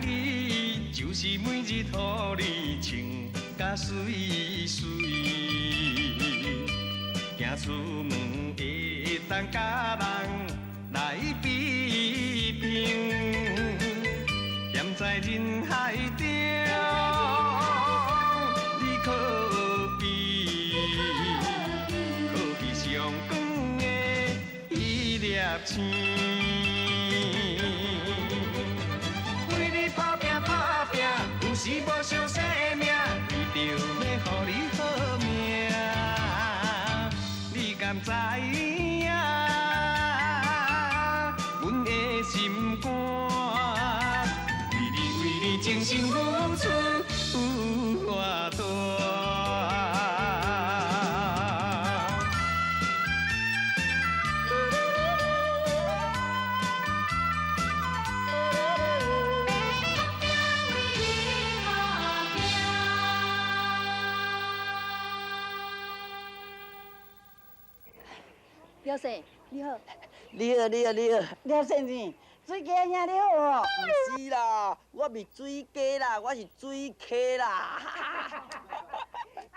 你，就是每日互你穿甲水水，行出门会当甲人来比拼，站在人海中，你可比上光的一粒星。 有时无上生命，为着要予你好命，你敢知影？阮的心肝，为你精心付出有偌大。 廖生，你好。你好，廖先生，水鸡兄你好哦。不是啦，我咪水鸡啦，我是水客啦。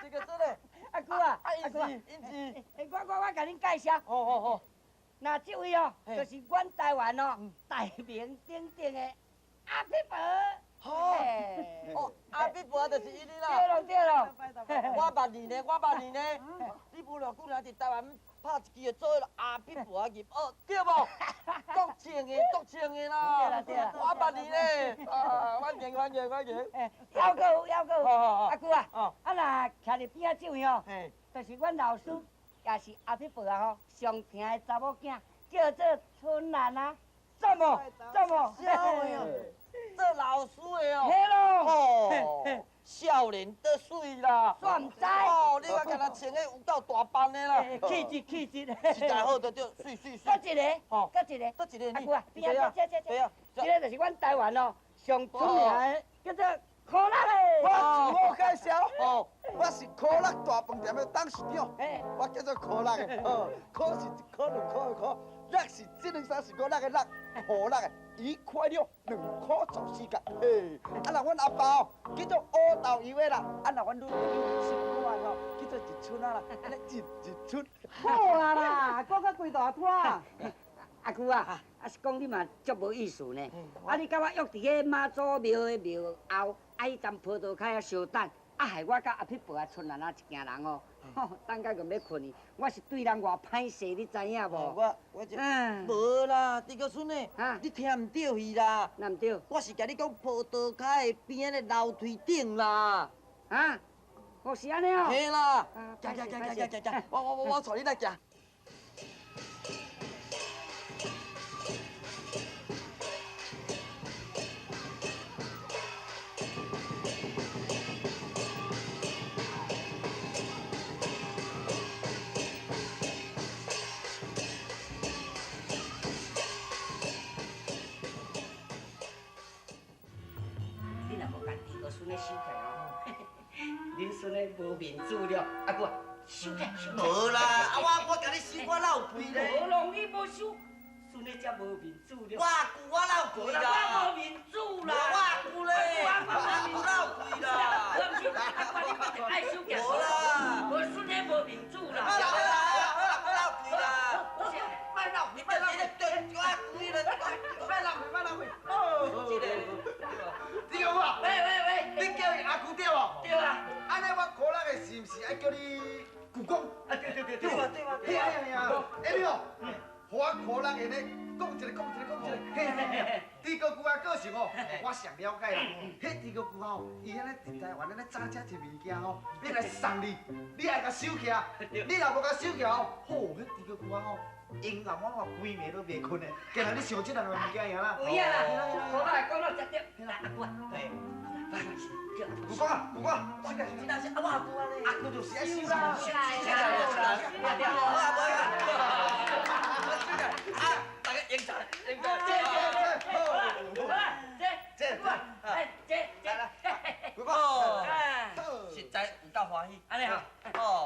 这个真的，阿姑啊，阿姑啊，我甲恁介绍。好。那这位哦，就是阮台湾哦大名鼎鼎的阿皮婆。哦，阿碧婆就是伊哩对啦。了。我捌你呢。你无偌久来伫台湾拍一支做阿碧婆入学，对无？国情的啦。对啦。我捌你呢。啊，欢迎。要够。阿姑啊，啊那徛伫边仔这位哦，就是阮老师，也是阿皮婆啊吼，上疼的查某囝，叫做春兰啊。怎么？做老师的哦。嘿咯。哦，少年得水啦。算唔知。哦，你我敢若穿个有够大班的啦。气质。实在好得着，水。搁一个。阿姑啊，边仔这个就是阮台湾哦上出名的，叫做可乐的。我自我介绍，我是可乐大饭店的董事长，我叫做可乐的，可是一可两可的可，乐是这两三四个乐的乐，可乐的一块了2块14角，嘿，啊那阮阿爸哦叫做乌豆油的啦，啊那阮女朋友媳妇啊吼叫做一春啊啦，安尼一春。好啊啦，讲到规大摊。阿姑啊，是讲你嘛足无意思呢。你甲我约伫个妈祖庙的庙后，伊站葡萄开啊烧蛋，害我甲阿皮婆啊春兰啊一家人哦，等甲个要困去，我是对人偌歹势，你知影无？我就无啦，狄个孙呢？你听唔到去啦？哪唔对？我是甲你讲葡萄开的边的楼梯顶啦。是安尼哦。嘿啦，行，我带你来行。恁孙的无面子了，阿姑啊，收起。无啦，我甲你收我老肥咧。无容易无收，孙的才无面子了。我老肥啦。我无面子啦。我咧。我老肥啦。我唔是阿姑，你不爱收起。无啦。我孙的无面子啦。我老肥啦。别老肥，别老肥。哦。这个我。喂。你叫伊阿姑对无？对啦。安尼我可乐的是毋是爱叫你舅公？对。嘿啊！你哦，互我可乐的呢，讲一个。嘿，这个句啊个性哦，我上了解啦。迄这个句吼，伊安尼伫台湾安尼早车摕物件吼，要来送你，你爱甲收起啊。你若无甲收起哦，迄这个句啊吼，因老妈我规暝都袂困的。今日你想这两个物件呀啦？有影啦，讲到食着，来阿姑啊，对。舅公啊，阿姑就是爱收啦。大家应酬。实在有够欢喜。安尼哈。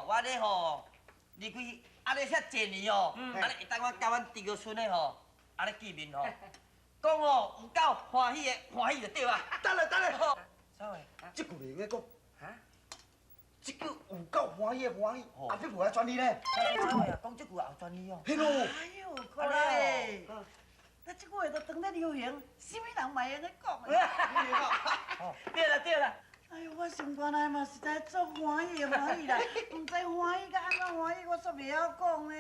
我咧吼，离开安尼遐济年哦，安尼会当我甲阮弟个孙咧吼，安尼见面吼，讲哦，有够欢喜的，欢喜就对啊。等下，啥话？这句袂用讲，啊？这句有够欢喜的欢喜，后壁无爱转你呢。啥话啊？讲这句后转你哦。嘿咯，哎呦，可嘞！那这句话都当咧流行，什么人嘛会用咧讲的？对了对了，哎呦，我想原来嘛实在足欢喜的欢喜啦，唔知欢喜甲安怎欢喜，我煞袂晓讲呢。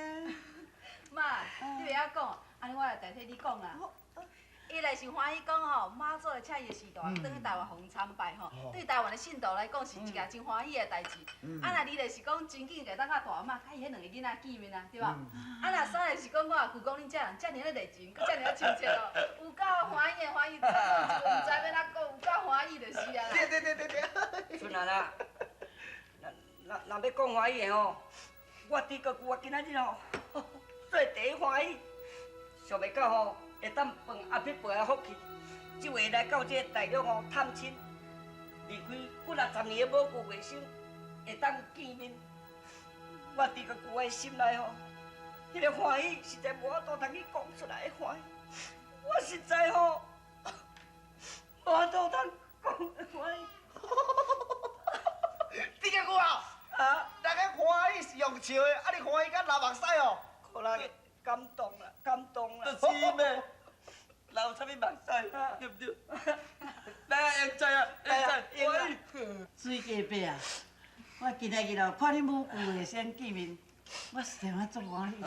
妈，你袂晓讲，安尼我来代替你讲啦。伊来是欢喜讲吼，妈祖的请伊时代，等去台湾互参拜吼，对台湾的信徒来讲是一件真欢喜的代志。啊，若你就是讲真紧个当较大嘛，甲伊迄两个囡仔见面啊，对吧？啊，若三个是讲我也舅讲恁遮人遮尔咧热情，佮遮尔咧亲切哦，有够欢喜的欢喜，唔知要哪讲，有够欢喜就是啊啦。对，孙奶奶，若要讲欢喜的吼，我伫个我今仔日吼，做第一欢喜，想袂到吼。会当碰阿伯伯的福气，这回来到这大陆吼探亲，离开几60年的母舅月生，会当见面，我伫个我的心内吼，迄个欢喜实在无法度通去讲出来的欢喜，我实在吼，无法度通讲的欢喜。这个句啊，大家欢喜是用笑的，啊你欢喜甲流目屎哦。可能感动啦，感动啦。是咩？流啥物目屎，对不对？来，用在啊，用在，水家伯啊，我今日哦看你母舅的先见面，我实在足欢喜。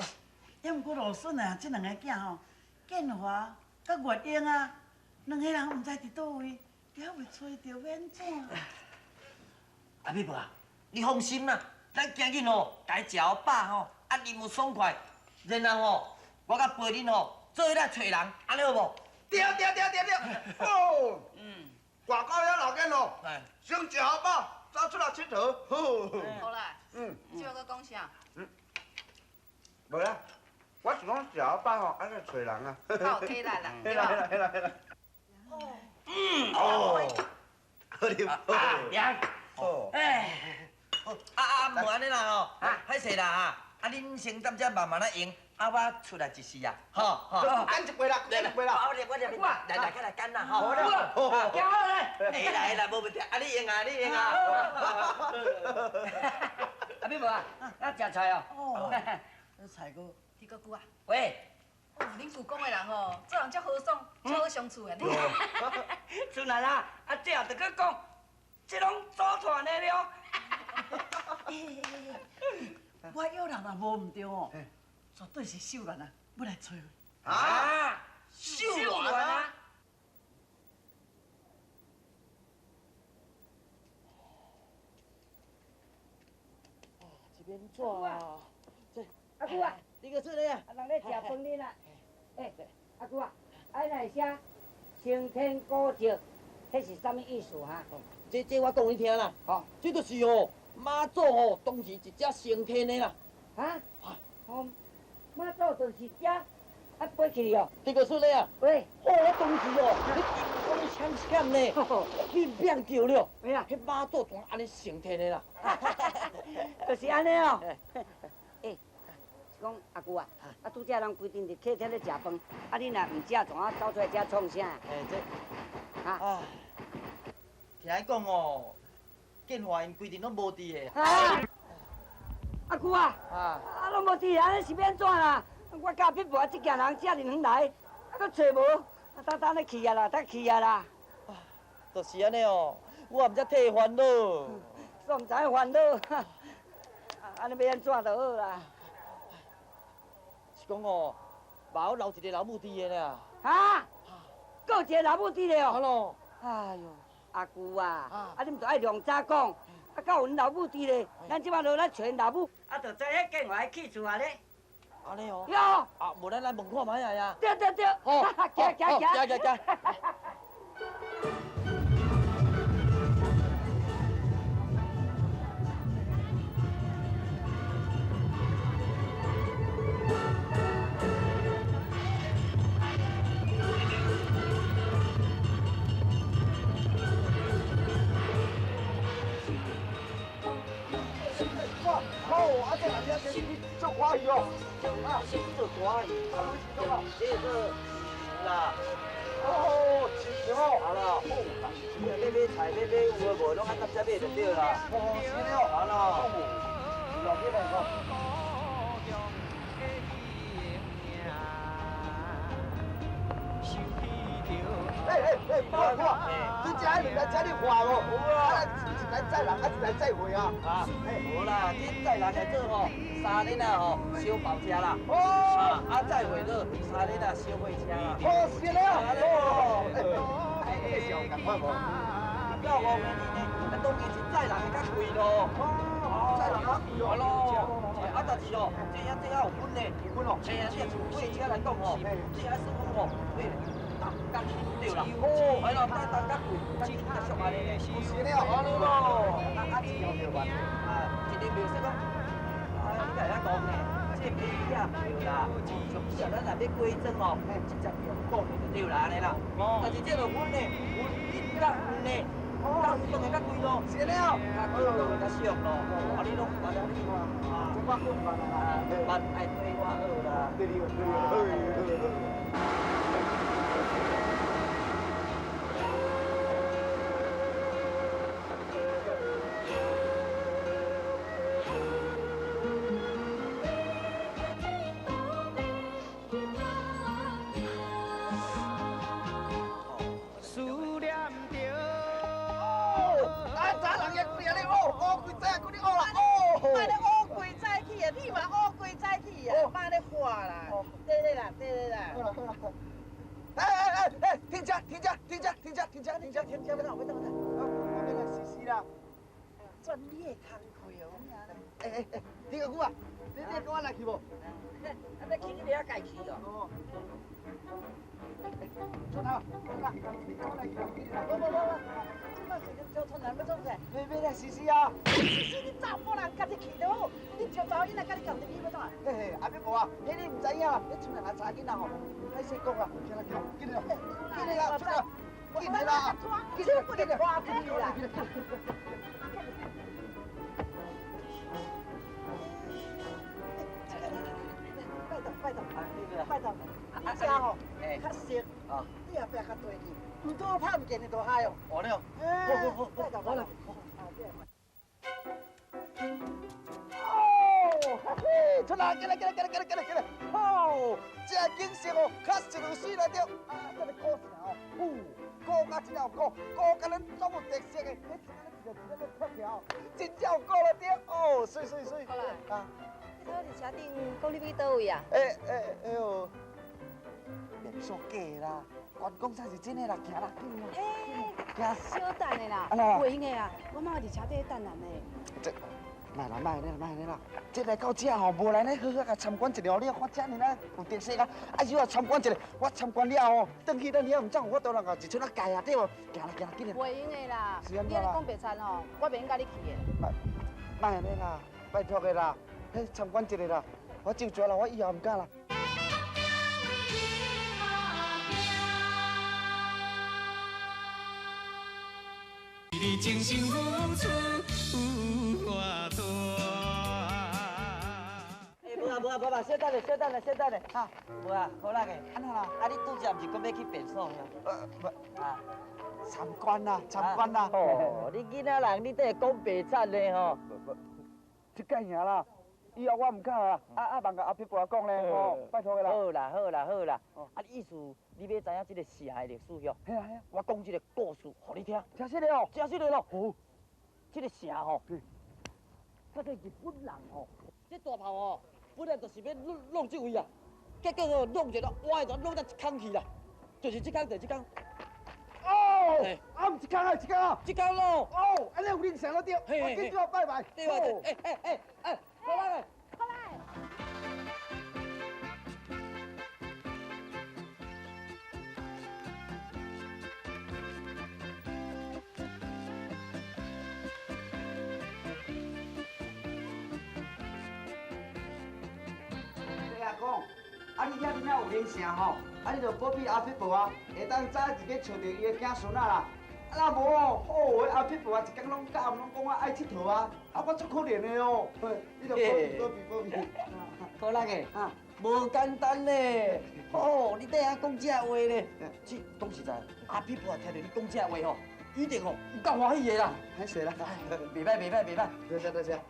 也毋过罗顺啊，这两个囝吼，建华甲月英啊，两个人毋知伫倒位，还袂找着免怎？阿妹婆啊，你放心啦，咱今日吼，家食好饱吼，啊，任务爽快，然后吼，我甲陪恁吼，做伙来找人，安尼好无？对，哦，外口遐老囡哦，哎，先食好饱，走出来佚佗，好啦，即个搁讲啥？无啦，我是讲食好饱吼，爱来找人啊。较有体力啦，对吧？哦，好哩，娘，哦，哎，无安尼啦吼，歹势啦哈，啊，恁先踮遮慢慢仔用，啊，我出来一时啊，吼。干一杯啦，干一杯啦。我来干啦，吼。好啦，行来。会啦，无问题，啊，你用啊，你用啊。阿妹婆啊，咱食菜哦。哦，这菜哥，你搁久啊？喂，哦，恁舅公的人哦，做人足豪爽，足好相处的呢。孙奶奶，啊，这后着去讲，这拢组团的了。我约人若无毋对哦，绝对是秀兰啊，要来找我。啊，秀兰啊！这边纸啊，阿姑啊，你个出来啊？人咧食饭呢啦。哎，阿姑啊，啊来写升天古迹，迄是啥物意思哈？这我讲你听啦，吼，这就是吼妈祖吼当时一只升天的啦。啊？哦，妈祖就是这，啊飞去哦。这个出来啊？喂，哦，我当时哦，你讲抢呢，去变叫了，哎呀，迄妈祖全安尼升天的啦。就是安尼哦。哎，是讲阿姑啊，啊拄则人规定伫客厅咧食饭，啊你若毋食，怎啊走出来遮创啥？这啊？啊，听伊讲哦，建华因规定拢无伫的。啊！阿姑啊，啊，啊拢无伫，安尼是变怎啦？我家必无即件人遮尔远来，啊搁找无，啊等咧去啊啦，等去啊啦。就是安尼哦，我毋则替伊烦恼。煞毋知烦恼，安尼要安怎就好啦。是讲哦，嘛有留一个老母弟的呢。啊？搁有一个老母伫咧哦。咯。哎呦，阿姑啊，啊你毋着爱量早讲，啊到有恁老母伫咧，咱即摆落来找老母，啊着知迄建华去厝啊咧。安尼哦。哟，啊，无咱来问看卖呀。对，好，行。哦，啊这人家真是足欢喜哦，啊，足欢喜，啊，你是讲啊？这个啦，买菜买有无无，拢按咱遮买就对啦。哦，是了。好咯。老几来讲。爸，你家里来家里花哦，一来载人，一来载货啊。啊，无啦，你载人来做吼，3日啊吼小包车啦。哦。载货做3日啊小货车啦。哦，是了。哦。小赶快无。到5年呢，当然是载人的较贵咯。载人较贵咯。但是哦，这有分的，有分哦。你若是货车来讲吼，这师傅吼，当对啦。哦，系咯，当较贵，较俗安尼嘞。是了，好咯。一条票吧，一日票说讲，你家遐讲呢，这买遐票啦，上少咱若要过庄哦，直接用讲的就对啦，安尼啦。但是这就分呢，分1角分呢，当当会较贵咯。是了，较贵当会较俗咯。你拢反正你这我讲办啦，办爱对我好啦。对。停！我要来试试啦。赚你的工课哦。李哥哥啊，你跟我来去无？你去你遐家去哦。春啊，你跟我来去啦，这段时间叫春兰要做啥？要来试试啊。是你查甫人家己去就好，你招查某囡仔家己搞定你要怎？阿伯无啊，迄你唔知影啦，你春兰来查囡仔吼，歹势讲啊，叫来叫，紧来啦，春啊，紧来啦，紧来，快点花出去啦！拜托，你遮吼较熟，你后壁较对去，唔多拍唔见你大海哦。好了，好，拜托，好了。哦，嘿，春兰，进来！哦，这景色哦，确实有水来着。这个古城哦，古甲真有古，古甲咱总有特色的，迄一个咧脱条，真正有古来着。哦，水。好啦。啊。你说伫车顶讲你去倒位啊？哎呦，别说假啦，关公才是真的啦，行啦，行。小等的啦，袂用的啦，我妈伫车底等人呢。这，卖啦，这来到这吼，无来呢好好甲参观一下，你看这呢啦有特色啊，要我参观一下，我参观了后，转去咱了唔怎有法度人家一出啊改啊对无？行啦，紧啦。袂用的啦，是安怎啦？你咧讲白菜吼，我袂用甲你去的。卖安尼啦，拜托的啦，嘿，参观一下啦，我就做啦，我以后唔敢啦。你真心付出我多。无啊，小等咧，哈，无啊，好啦个，安怎啦？你拄则毋是讲要去便所参观啦。哦，你囡仔人，你都会讲白惨咧吼。这个赢啦，以后我唔敢啦。望甲阿伯伯讲咧，吼，拜托个啦。好啦。你意思你要知影这个城的历史哟？嘿啊，我讲这个故事，互你听。真实的哦。真实的咯。好。这个城吼，这个日本人吼，这大炮吼，本来就是要弄这位啊，结果吼弄一个，歪转弄到一空去啦，就是这空。哦，唔一空啊，这空咯。哦，安尼有认成了对，我紧要拜拜。对，好来。你遐囡仔有连城吼，你就保庇阿伯伯啊，会当早一个找到伊的囝孙仔啦。若无哦，好个阿伯伯啊，一天拢甲暗拢讲我爱佚佗啊，我足可怜的哦。你就保庇。好啦个，无简单咧。哦，你等下讲这话咧，讲实在，阿屁婆听到你讲这话吼，一定吼有够欢喜的啦。还是啦，袂歹袂歹袂歹。多谢多谢。好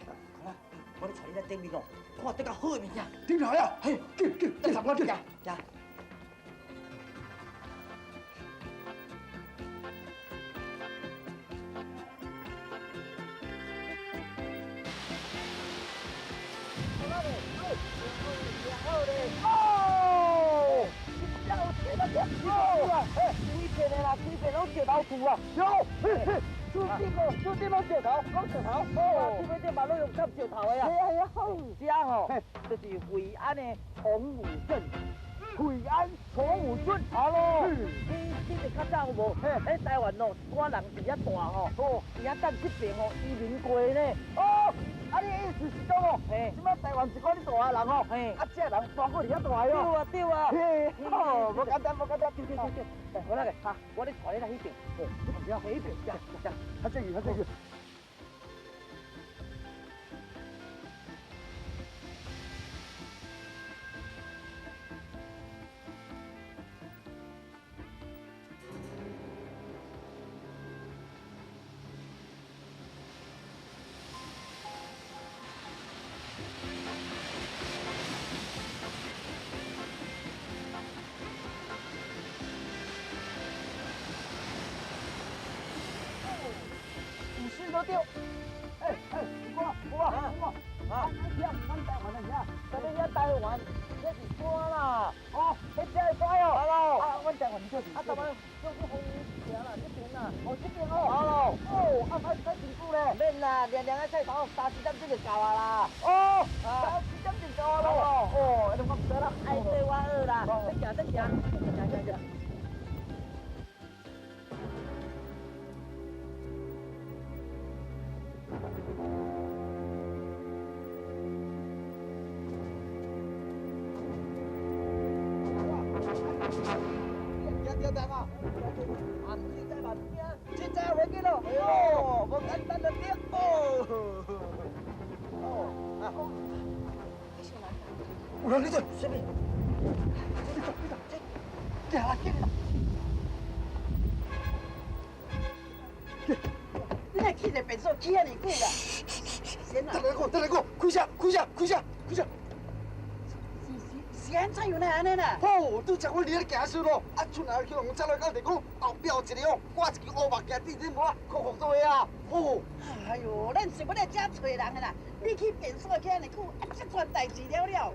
啦，我咧带你来顶面哦，看得较好的物件。顶头呀，嘿，叫，再插我叫。呀。哦，要钱了，哦，哎，几片的啦，几片拢石头厝啊，有，注定拢石头，哦，这边这马路用砍石头的啊，哎呀，好，这吼，就是惠安的崇武镇。惠安崇武村，好咯。你哋较早有无？喺台湾哦，一寡人伫遐大吼，伫遐等这边吼移民过呢。哦，啊，你意思是讲哦，即摆台湾一寡你大个人吼，啊，这人搬过伫遐大哟。对啊。哦，无简单，无简单。对。好啦个，哈，我咧带你来迄边。不要，那边，他这个。都对，我，啊，遐唔咱台湾的遐，咱哋遐台湾，这是山啦，哦，迄只会乖哦，好咯，啊，阮台湾就是，啊，台湾就是红桥啦，这边啦，哦，这边哦，好咯，哦，啊，还辛苦咧，免啦，凉凉的菜头，3、4点钟就到啊啦，哦，3、4点就到啊咯，哦，你我唔得啦，爱对我学啦，得行。现在回去了，哎呦，无简单的对哦。有人你做什么？这下来，你来去个便所去遐尼久啦？等来个，开车。现在有那安尼啦？哦，拄则我离咧行顺咯，啊，厝内去用走来到地讲后壁有一个哦，挂一支乌目镜，滴滴无啊，酷酷多啊！哦，哎呦，咱是要来遮找人的啦，你去便所去安尼久，啊，这串代志了。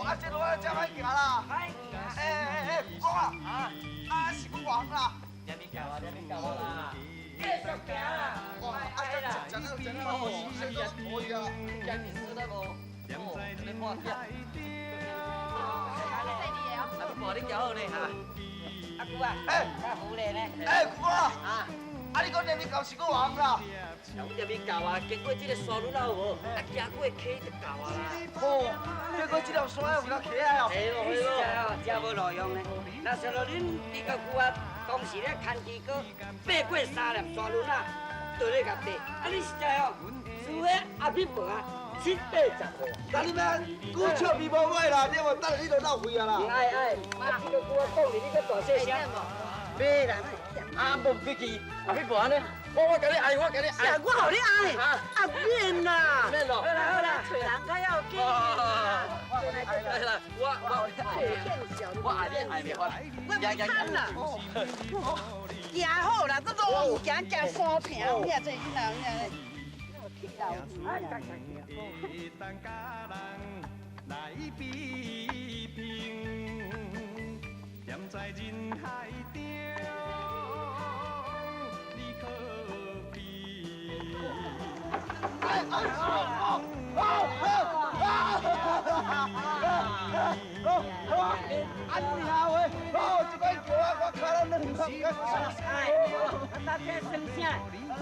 啊，这路啊，真歹行啦！哎，不讲啊，啊是我忙啦。两边搞啦，继续行啦。哇，啊，真好，现在可以啊，今年做得无？你看下。啊，不过你搞好咧哈。阿姑啊，较好咧呢。姑啊，啊，你讲两边搞是我忙啦。两边搞啊，经过这个山路啦有无？啊，行过溪就到啊啦。哦，经过这条山有条溪啊哦。系咯，真无路用呢。那像到恁比较久啊，当时咧牵机哥爬过3粒山路啦，倒咧甲地。啊，你实在哦，输迄阿屁婆啊，7、8、10个。那你们久笑面无尾啦，你无等下你就闹废啊啦。哎，妈，比较久啊，讲哩，你个大细声。别啦，啊，无脾气，阿屁婆安尼。我甲你爱，我互你爱，啊免啦，免咯，好啦，找人较要紧。来啦，我爱你爱袂法，我袂贪啦，行好啦，这路行山平，你啊这囡仔，你啊，安尼啊喂，哦，这个叫我看了两趟，搭这算啥？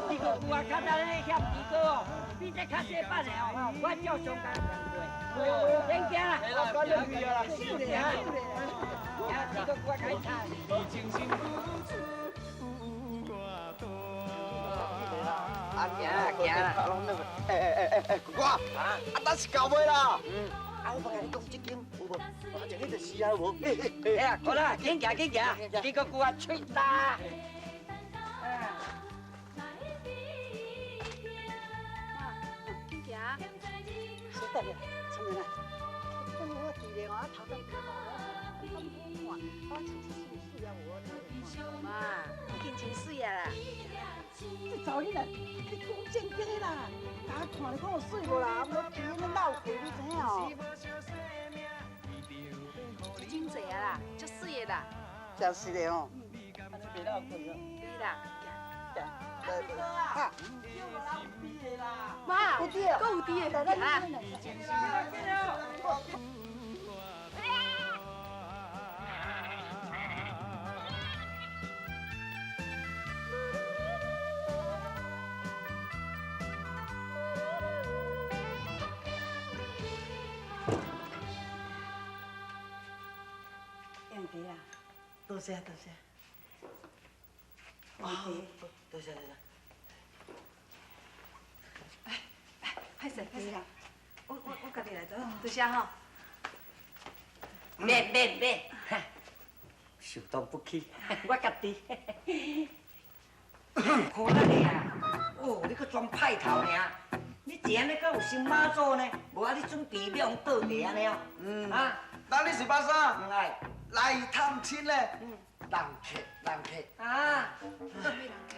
你个有啊，较早咧嫌猪哥哦，比这较细版的哦，我照上工上过。免惊啦，我入去啊啦，收咧啊，猪哥我开叉。啊，行啦行啦，哥哥，啊，咱是到尾啦。啊，我甲你讲，这间有无？我这里就死啊无。哎呀，好啦，紧行紧行，猪哥我吹大。紧行。是的咧，亲人啊，我记咧，我头先看我出去试啊我。妈，已经真水啊啦！这查你啦，你讲正经的啦，大家看你讲有水无啦？我今日闹鬼，你知影哦？真济啊啦，足水的啦。真是的哦。别闹鬼哦。对啦，啊，妈，有滴啊，够有滴的，啊！燕弟啊，多谢多谢。燕弟，多谢多谢。歹势歹势，我家己来做，多谢吼。免，受当不起，我家己。好啦你啊，哦，你搁装派头尔，你一安尼搁有想妈祖呢？无啊，你准备要用倒地安尼哦？啊，那你是巴啥？唔爱。来探亲嘞？人客。啊，客人客，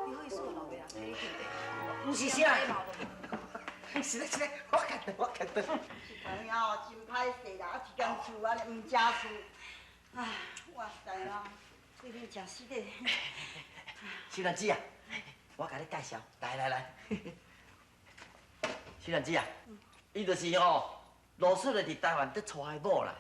你可以说老爸，你客的。唔是啥。是嘞，我看到。哎呀，真歹势啦！啊，一间厝安尼唔食素，唉，哇塞啦，最近食死的。小兰姐啊，我甲你介绍，来，小兰姐啊，伊就是吼，罗氏的伫台湾得娶的某啦。